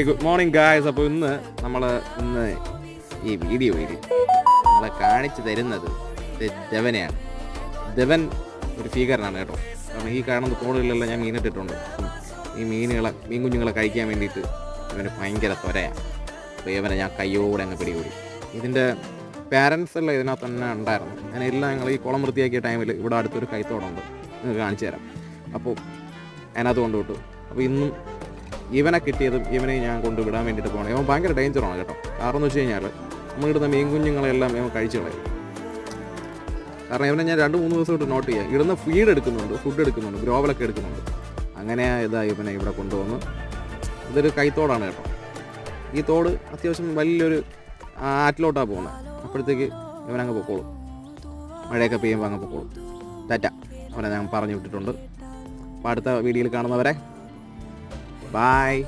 Good morning guys. അപ്പോൾ ഇന്ന് ഈ വീഡിയോയിൽ നമ്മളെ കാണിച്ചു തരുന്നത് ധവനെയാണ്. ധവൻ ഒരു ഫീഗറിനാണ് കേട്ടോ. കാരണം ഈ കാണുന്ന തോടുകളിലെല്ലാം ഞാൻ മീനിട്ടിട്ടുണ്ട്. മീൻ കുഞ്ഞുങ്ങളെ കഴിക്കാൻ വേണ്ടിയിട്ട് ഇവന് ഭയങ്കര ത്വരയാണ്. അപ്പോൾ ഇവനെ ഞാൻ കയ്യോടെ അങ്ങ് പിടികൂടി. ഇതിൻ്റെ പാരൻസ് എല്ലാം ഇതിനകത്ത് തന്നെ ഉണ്ടായിരുന്നു. ഞാനെല്ലാം ഞങ്ങൾ ഈ കുളം വൃത്തിയാക്കിയ ടൈമിൽ ഇവിടെ അടുത്തൊരു കൈത്തോടുണ്ട്, നിങ്ങൾക്ക് കാണിച്ചു തരാം. അപ്പോൾ അതിനകത്ത് കൊണ്ടുവിട്ടു. അപ്പോൾ ഇന്നും ഇവനെ കിട്ടിയതും ഇവനെ ഞാൻ കൊണ്ടുവിടാൻ വേണ്ടിയിട്ട് പോകണം. ഇവൻ ഭയങ്കര ഡേഞ്ചറാണ് കേട്ടോ. കാരണം എന്ന് വെച്ച് കഴിഞ്ഞാൽ നമ്മളിടുന്ന മീൻ കുഞ്ഞുങ്ങളെല്ലാം ഇവൻ കഴിച്ചു കളയും. കാരണം ഇവനെ ഞാൻ 2-3 ദിവസമായിട്ട് നോട്ട് ചെയ്യാം. ഇടുന്ന ഫുഡ് എടുക്കുന്നുണ്ട്, ഗ്രോവലൊക്കെ എടുക്കുന്നുണ്ട്. അങ്ങനെ ഇവനെ ഇവിടെ കൊണ്ടുവന്ന് ഇതൊരു കൈത്തോടാണ് കേട്ടോ. ഈ തോട് അത്യാവശ്യം വലിയൊരു ആറ്റിലോട്ടാണ് പോകുന്നത്. അപ്പോഴത്തേക്ക് ഇവനങ്ങ് പൊക്കോളും. മഴയൊക്കെ പെയ്യുമ്പോൾ അങ്ങ് പൊക്കോളും. ടാറ്റ. അവനെ ഞാൻ പറഞ്ഞു വിട്ടിട്ടുണ്ട്. അപ്പോൾ അടുത്ത വീഡിയോയിൽ കാണുന്നവരെ ബായ്.